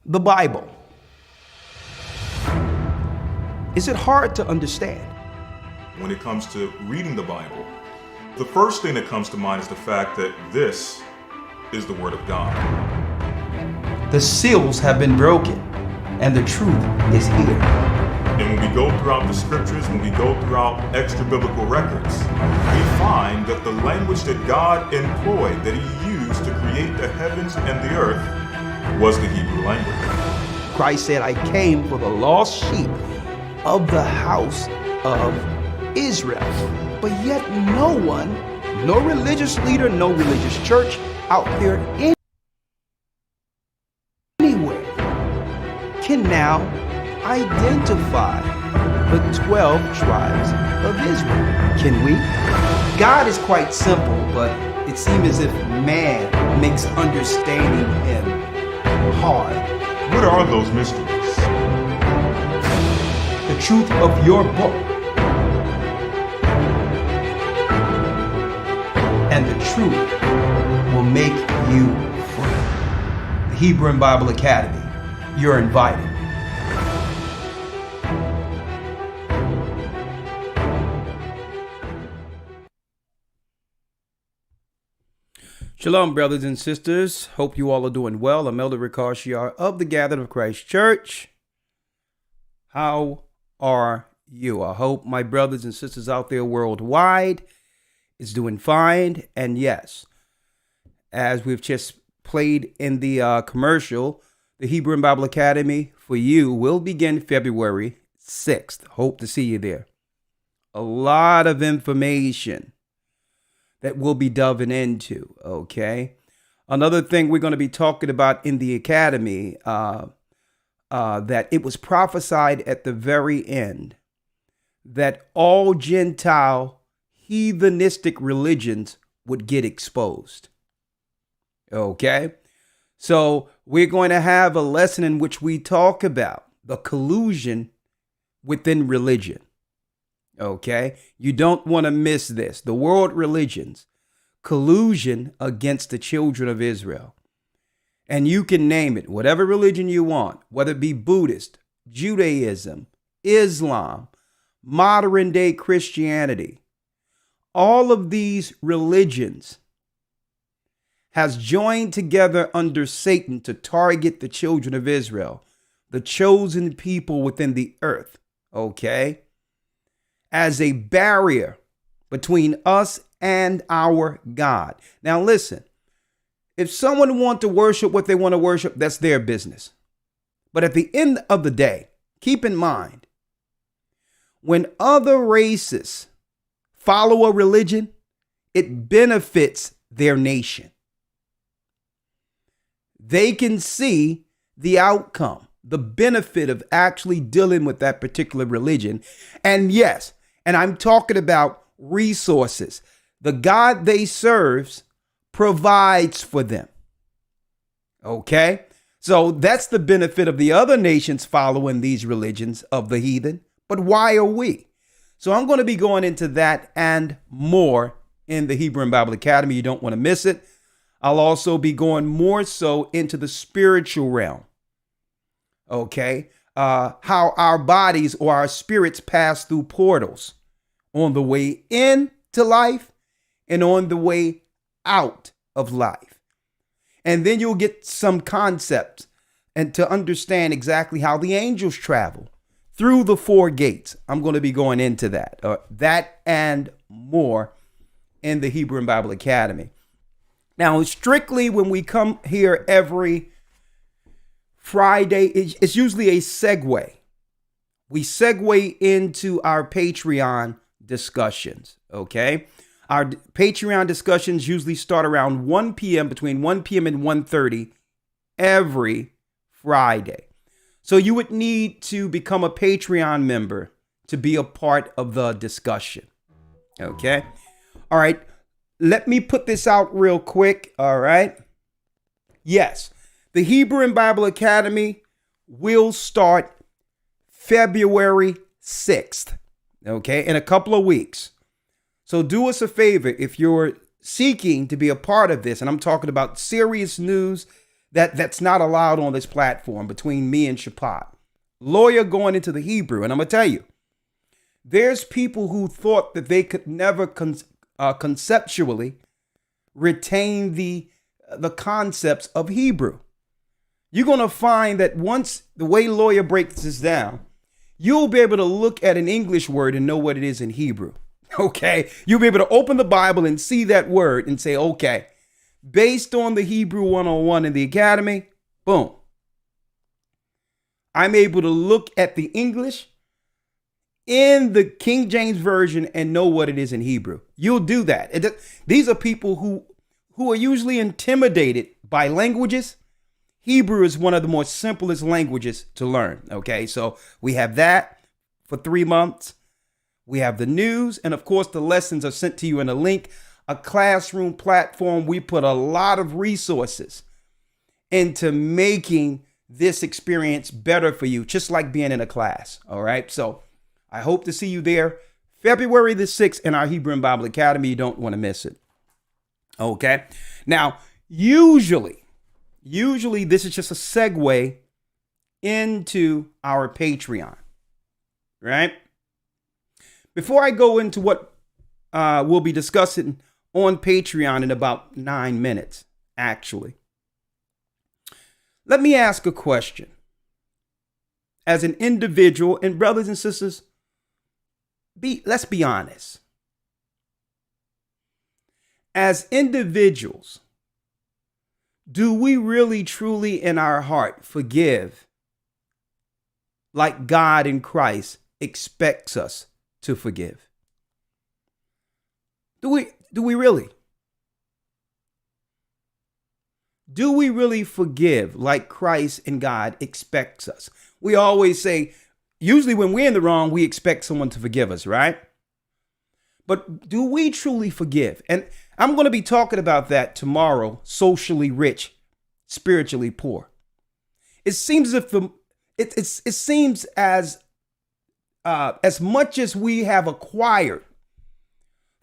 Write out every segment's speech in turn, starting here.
The Bible. Is it hard to understand? When it comes to reading the Bible, the first thing that comes to mind is the fact that this is the Word of God. The seals have been broken, and the truth is here. And when we go throughout the scriptures, when we go throughout extra biblical records, we find that the language that God employed, that He used to create the heavens and the earth, was the Hebrew language. Christ said, I came for the lost sheep of the house of Israel. But yet no one, no religious leader, no religious church out there anywhere can now identify the 12 tribes of Israel. Can we? God is quite simple, but it seems as if man makes understanding Him hard. What are those mysteries? The truth of your book and the truth will make you free. The Hebrew and Bible Academy, you're invited. Shalom, brothers and sisters. Hope you all are doing well. I'm Elder Rawchaa of the Gathered of Christ Church. How are you? I hope my brothers and sisters out there worldwide is doing fine. And yes, as we've just played in the commercial, the Hebrew and Bible Academy for you will begin February 6th. Hope to see you there. A lot of information that we'll be delving into, okay? Another thing we're going to be talking about in the academy, that it was prophesied at the very end that all Gentile heathenistic religions would get exposed, okay? So we're going to have a lesson in which we talk about the collusion within religion. Okay, you don't want to miss this. The world religions, collusion against the children of Israel. And you can name it, whatever religion you want, whether it be Buddhist, Judaism, Islam, modern day Christianity. All of these religions has joined together under Satan to target the children of Israel, the chosen people within the earth. Okay, as a barrier between us and our God. Now listen, if someone wants to worship what they want to worship, that's their business. But at the end of the day, keep in mind, when other races follow a religion, it benefits their nation. They can see the outcome, the benefit of actually dealing with that particular religion. And yes, and I'm talking about resources. The God they serve provides for them. Okay? So that's the benefit of the other nations following these religions of the heathen. But why are we? So I'm going to be going into that and more in the Hebrew and Bible Academy. You don't want to miss it. I'll also be going more so into the spiritual realm. Okay? How our bodies or our spirits pass through portals on the way into life and on the way out of life. And then you'll get some concepts and to understand exactly how the angels travel through the four gates. I'm going to be going into that and more in the Hebrew and Bible Academy. Now, strictly when we come here every Friday, it's usually a segue. We segue into our Patreon discussions, okay? Our Patreon discussions usually start around 1 p.m., between 1 p.m. and 1:30 every Friday. So you would need to become a Patreon member to be a part of the discussion, okay? All right, let me put this out real quick, all right? Yes, the Hebrew and Bible Academy will start February 6th, okay, in a couple of weeks. So do us a favor if you're seeking to be a part of this, and I'm talking about serious news that's not allowed on this platform between me and Shaphat. Lawya going into the Hebrew. And I'm going to tell you, there's people who thought that they could never conceptually retain the concepts of Hebrew. You're going to find that once the way Lawya breaks this down, you'll be able to look at an English word and know what it is in Hebrew. Okay. You'll be able to open the Bible and see that word and say, okay, based on the Hebrew 101 in the academy, boom. I'm able to look at the English in the King James Version and know what it is in Hebrew. You'll do that. These are people who are usually intimidated by languages. Hebrew is one of the more simplest languages to learn. Okay, so we have that for 3 months. We have the news, and of course, the lessons are sent to you in a link, a classroom platform. We put a lot of resources into making this experience better for you, just like being in a class. All right, so I hope to see you there February the 6th in our Hebrew and Bible Academy. You don't want to miss it. Okay, now usually this is just a segue into our Patreon, right? Before I go into what we'll be discussing on Patreon in about 9 minutes, actually, let me ask a question. As an individual, and brothers and sisters, let's be honest. As individuals, do we really truly in our heart forgive like God in Christ expects us to forgive? Do we really? Do we really forgive like Christ and God expects us? We always say, usually when we're in the wrong, we expect someone to forgive us, right? But do we truly forgive? And I'm going to be talking about that tomorrow. Socially rich, spiritually poor. It seems as if it seems as much as we have acquired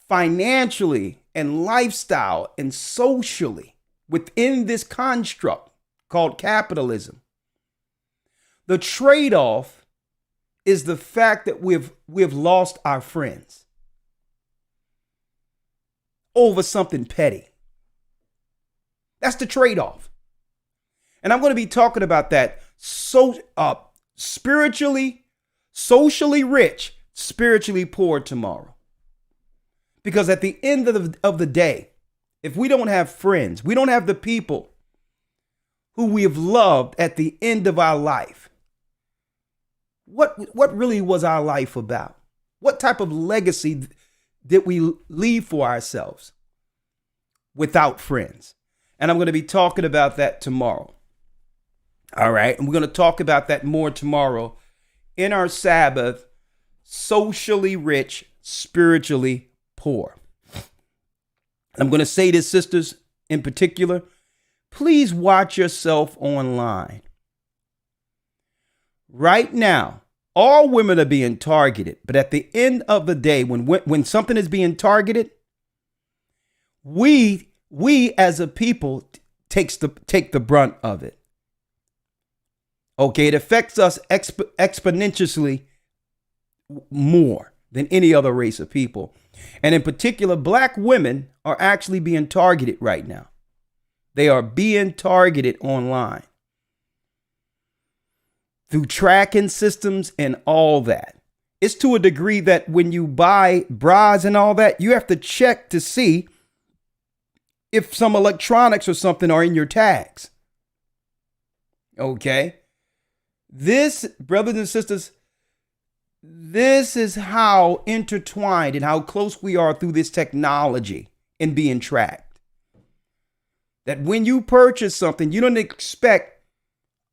financially and lifestyle and socially within this construct called capitalism, the trade-off is the fact that we've lost our friends over something petty. That's the trade-off. And I'm going to be talking about that. So spiritually, socially rich, spiritually poor tomorrow. Because at the end of the day, if we don't have friends, we don't have the people who we have loved at the end of our life, what really was our life about? What type of legacy did we leave for ourselves without friends? And I'm going to be talking about that tomorrow. All right. And we're going to talk about that more tomorrow in our Sabbath, socially rich, spiritually poor. I'm going to say this, sisters, in particular, please watch yourself online. Right now, all women are being targeted. But at the end of the day, when something is being targeted, we as a people take the brunt of it. Okay, it affects us exponentially more than any other race of people. And in particular, black women are actually being targeted right now. They are being targeted online through tracking systems and all that. It's to a degree that when you buy bras and all that, you have to check to see if some electronics or something are in your tags. Okay. This, brothers and sisters, this is how intertwined and how close we are through this technology and being tracked. That when you purchase something, you don't expect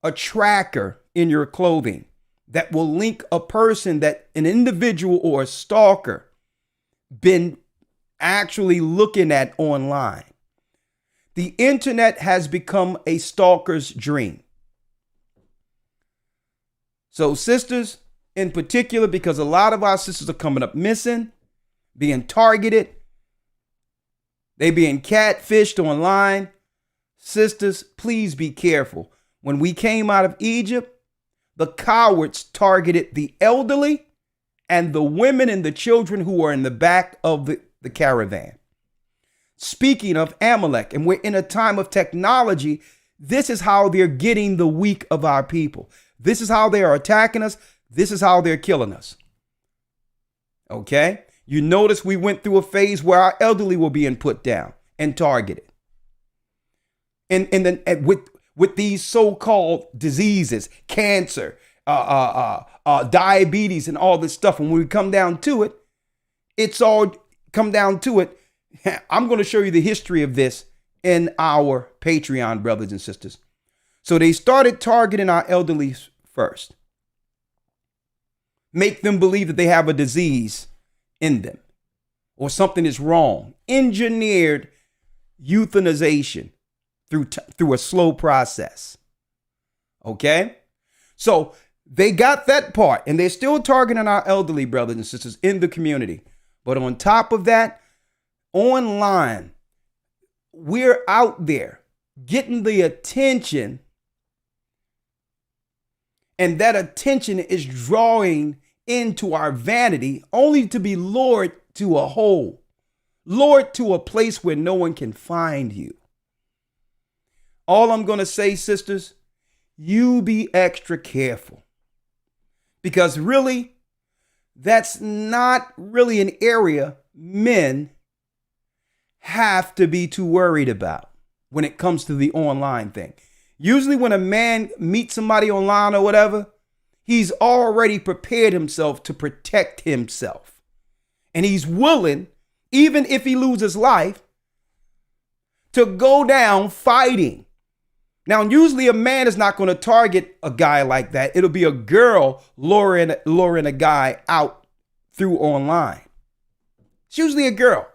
a tracker in your clothing that will link a person that an individual or a stalker been actually looking at online. The internet has become a stalker's dream. So sisters, in particular, because a lot of our sisters are coming up missing, being targeted, they being catfished online. Sisters, please be careful. When we came out of Egypt, the cowards targeted the elderly and the women and the children who were in the back of the caravan. Speaking of Amalek, and we're in a time of technology, this is how they're getting the weak of our people. This is how they are attacking us. This is how they're killing us. Okay? You notice we went through a phase where our elderly were being put down and targeted. And then with these so-called diseases, cancer, diabetes, and all this stuff, when we come down to it, it's all come down to it. I'm going to show you the history of this in our Patreon, brothers and sisters. So they started targeting our elderly first. Make them believe that they have a disease in them or something is wrong. Engineered euthanization through a slow process. Okay? So they got that part, and they're still targeting our elderly brothers and sisters in the community. But on top of that, online, we're out there getting the attention, and that attention is drawing into our vanity, only to be lured to a hole, lured to a place where no one can find you. All I'm going to say, sisters, you be extra careful, because really, that's not really an area men have to be too worried about when it comes to the online thing. Usually when a man meets somebody online or whatever, he's already prepared himself to protect himself. And he's willing, even if he loses life, to go down fighting. Now, usually a man is not going to target a guy like that. It'll be a girl luring a guy out through online. It's usually a girl,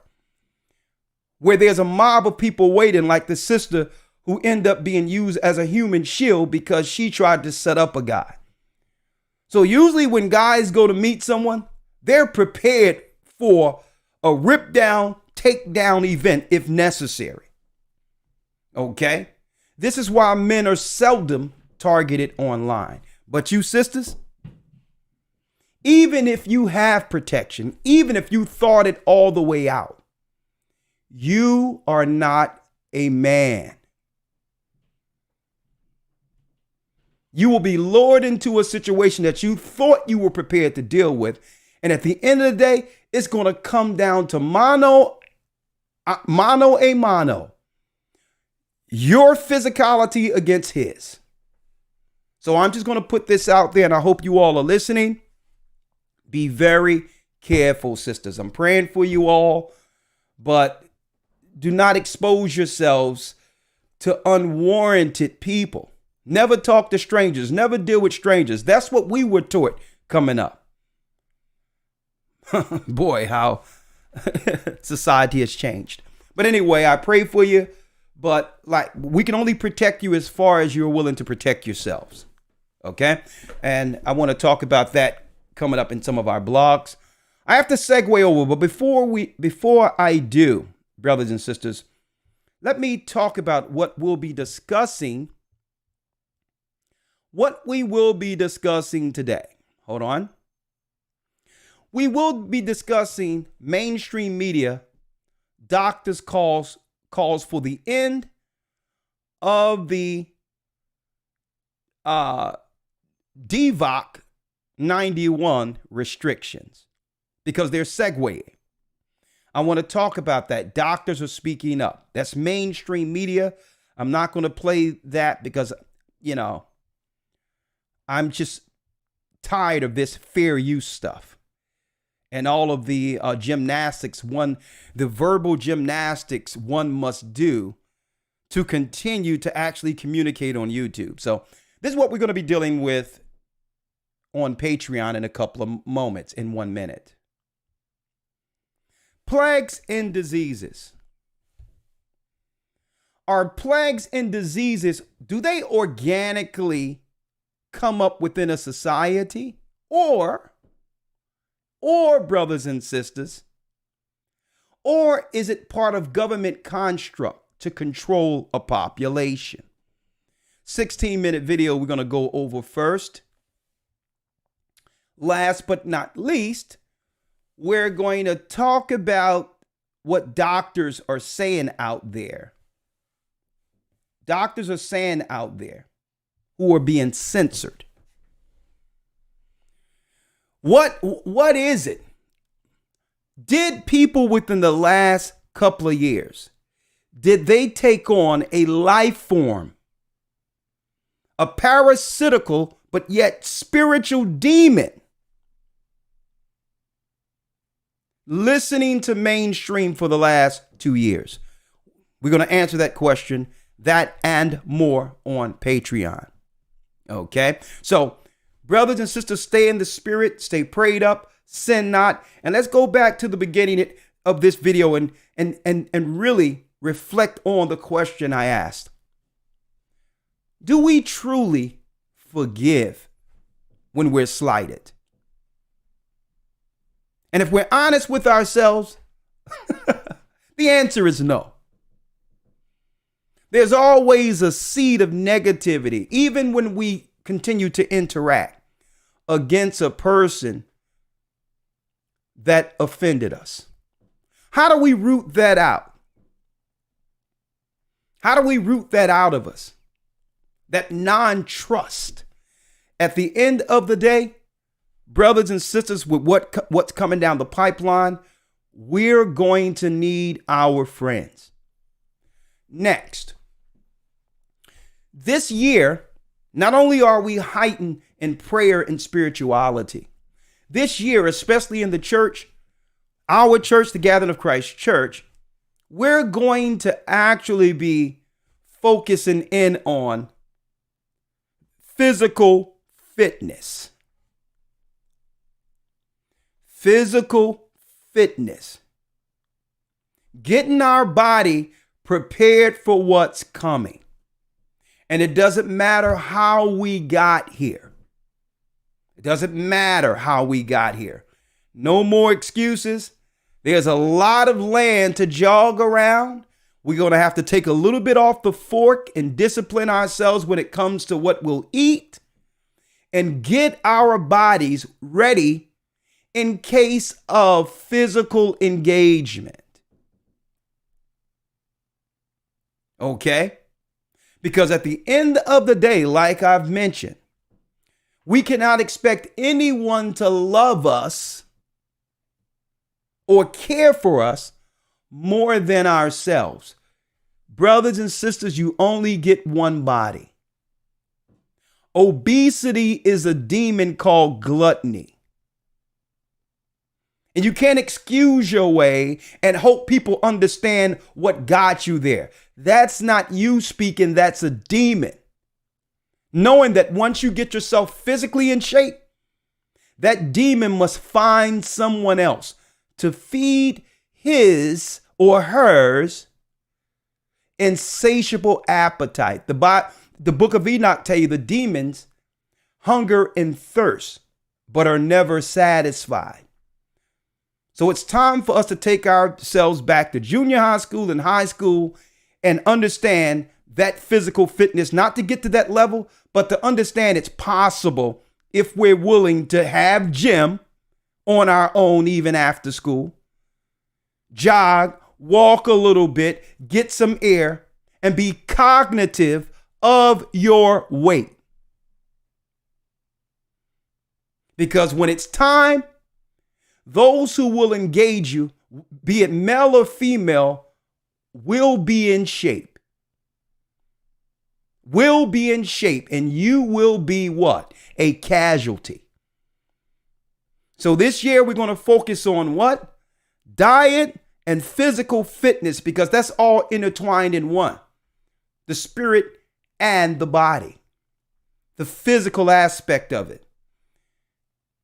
where there's a mob of people waiting, like the sister who end up being used as a human shield because she tried to set up a guy. So usually when guys go to meet someone, they're prepared for a rip down, take down event if necessary. Okay? This is why men are seldom targeted online. But you sisters, even if you have protection, even if you thought it all the way out, you are not a man. You will be lured into a situation that you thought you were prepared to deal with. And at the end of the day, it's going to come down to mano a mano. Your physicality against his. So I'm just going to put this out there, and I hope you all are listening. Be very careful, sisters. I'm praying for you all, but do not expose yourselves to unwarranted people. Never talk to strangers. Never deal with strangers. That's what we were taught coming up. Boy, how society has changed. But anyway, I pray for you. But like, we can only protect you as far as you're willing to protect yourselves. Okay. And I want to talk about that coming up in some of our blogs. I have to segue over, but before I do, brothers and sisters, let me talk about what we will be discussing today. Hold on. We will be discussing mainstream media, doctors' calls for the end of the DVOC 91 restrictions, because they're segueing. I want to talk about that. Doctors are speaking up. That's mainstream media. I'm not going to play that because, I'm just tired of this fair use stuff. And all of the the verbal gymnastics one must do to continue to actually communicate on YouTube. So this is what we're going to be dealing with on Patreon in a couple of moments, in 1 minute. Plagues and diseases. Are plagues and diseases, do they organically come up within a society? Or brothers and sisters, or is it part of government construct to control a population. 16-minute video we're going to go over first. Last but not least, we're going to talk about what doctors are saying out there. Doctors are saying out there who are being censored. What is it? Did people within the last couple of years, did they take on a life form, a parasitical but yet spiritual demon, listening to mainstream for the last 2 years? We're going to answer that question, that and more on Patreon. Okay, so brothers and sisters, stay in the spirit, stay prayed up, sin not. And let's go back to the beginning of this video and really reflect on the question I asked. Do we truly forgive when we're slighted? And if we're honest with ourselves, the answer is no. There's always a seed of negativity, even when we continue to interact against a person that offended us. How do we root that out? How do we root that out of us? That non-trust. At the end of the day, brothers and sisters, with what's coming down the pipeline, we're going to need our friends. Next, this year, not only are we heightened in prayer and spirituality, this year, especially in the church, our church, the Gathering of Christ Church, we're going to actually be focusing in on physical fitness. Physical fitness. Getting our body prepared for what's coming. And it doesn't matter how we got here. It doesn't matter how we got here. No more excuses. There's a lot of land to jog around. We're going to have to take a little bit off the fork and discipline ourselves when it comes to what we'll eat and get our bodies ready in case of physical engagement. Okay? Because at the end of the day, like I've mentioned, we cannot expect anyone to love us or care for us more than ourselves. Brothers and sisters, you only get one body. Obesity is a demon called gluttony. And you can't excuse your way and hope people understand what got you there. That's not you speaking, that's a demon. Knowing that once you get yourself physically in shape, that demon must find someone else to feed his or hers insatiable appetite. The book of Enoch tell you the demons hunger and thirst, but are never satisfied. So it's time for us to take ourselves back to junior high school and high school and understand that physical fitness, not to get to that level, but to understand it's possible if we're willing to have gym on our own, even after school, jog, walk a little bit, get some air, and be cognitive of your weight. Because when it's time, those who will engage you, be it male or female, will be in shape. Will be in shape, and you will be what? A casualty. So this year we're going to focus on what? Diet and physical fitness, because that's all intertwined in one. The spirit and the body. The physical aspect of it.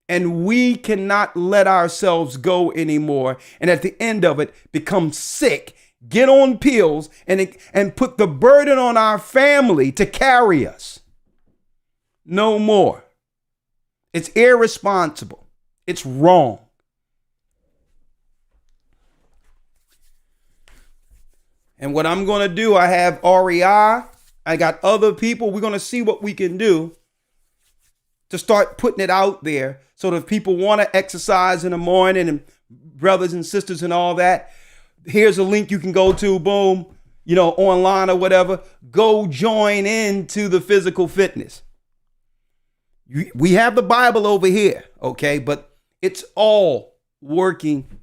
And we cannot let ourselves go anymore. And at the end of it, become sick, get on pills, and put the burden on our family to carry us. No more. It's irresponsible. It's wrong. And what I'm going to do, I have REI. I got other people. We're going to see what we can do to start putting it out there so that if people want to exercise in the morning and brothers and sisters and all that, here's a link you can go to, boom, online or whatever. Go join into the physical fitness. We have the Bible over here, okay? But it's all working.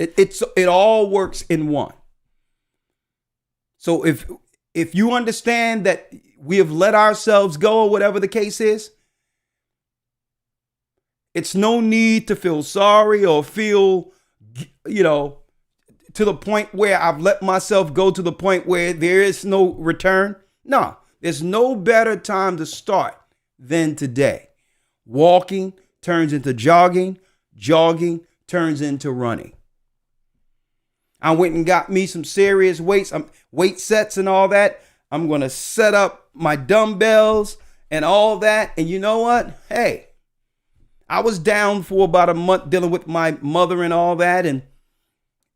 It all works in one. So if you understand that we have let ourselves go or whatever the case is, it's no need to feel sorry or feel, to the point where I've let myself go to the point where there is no return. No, there's no better time to start than today. Walking turns into jogging. Jogging turns into running. I went and got me some serious weight sets and all that. I'm going to set up my dumbbells and all that. And you know what? Hey, I was down for about a month dealing with my mother and all that. And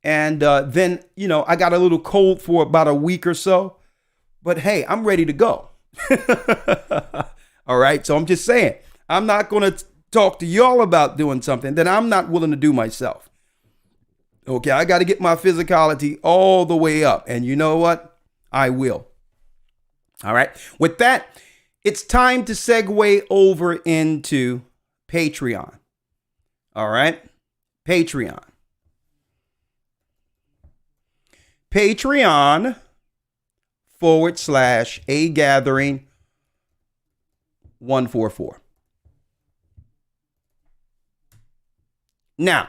then, I got a little cold for about a week or so. But hey, I'm ready to go. All right. So I'm just saying, I'm not going to talk to y'all about doing something that I'm not willing to do myself. Okay, I got to get my physicality all the way up. And you know what? I will. All right. With that, it's time to segue over into Patreon. All right. Patreon. Patreon.com/A Gathering 144. Now,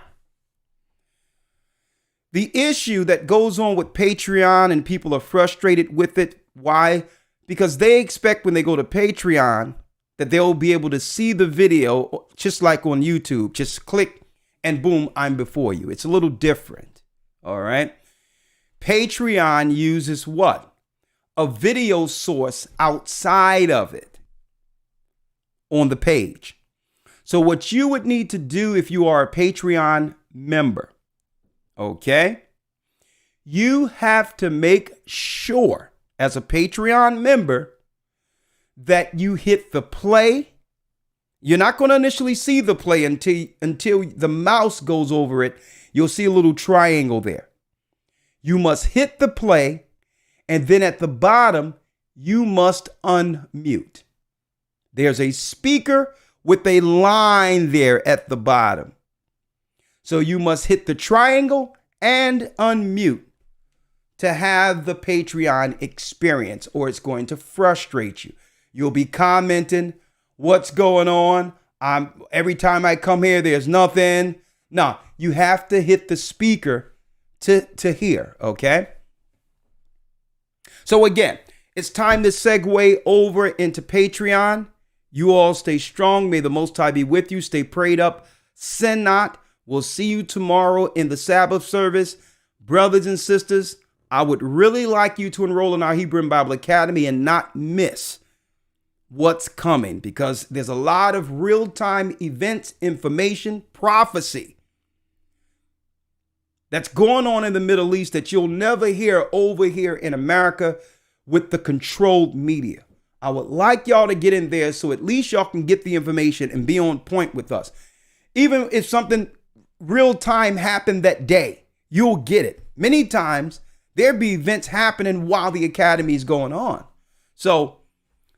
the issue that goes on with Patreon and people are frustrated with it. Why? Because they expect when they go to Patreon that they'll be able to see the video just like on YouTube. Just click and boom, I'm before you. It's a little different. All right. Patreon uses what? A video source outside of it on the page. So what you would need to do if you are a Patreon member, okay, you have to make sure as a Patreon member that you hit the play. You're not going to initially see the play until the mouse goes over it. You'll see a little triangle there. You must hit the play, and then at the bottom, you must unmute. There's a speaker with a line there at the bottom. So you must hit the triangle and unmute to have the Patreon experience, or it's going to frustrate you. You'll be commenting, what's going on? Every time I come here, there's nothing. No, you have to hit the speaker to hear, okay? So again, it's time to segue over into Patreon. You all stay strong. May the Most High be with you. Stay prayed up. Sin not. We'll see you tomorrow in the Sabbath service. Brothers and sisters, I would really like you to enroll in our Hebrew and Bible Academy and not miss what's coming, because there's a lot of real-time events, information, prophecy that's going on in the Middle East that you'll never hear over here in America with the controlled media. I would like y'all to get in there so at least y'all can get the information and be on point with us. Even if something real time happened that day, you'll get it. Many times there be events happening while the academy is going on. So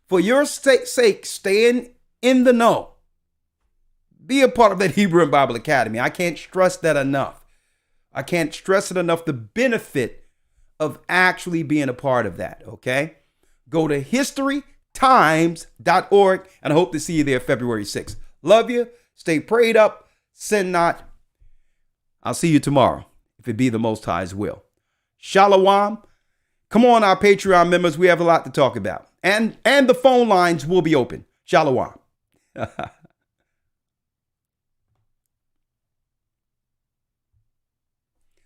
for your sake, staying in the know, be a part of that Hebrew and Bible Academy. I can't stress that enough. I can't stress it enough, the benefit of actually being a part of that, okay? Go to historytimes.org, and I hope to see you there February 6th. Love you. Stay prayed up. Sin not. I'll see you tomorrow, if it be the Most High's will. Shalom. Come on, our Patreon members. We have a lot to talk about. And the phone lines will be open. Shalom.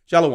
Shalom.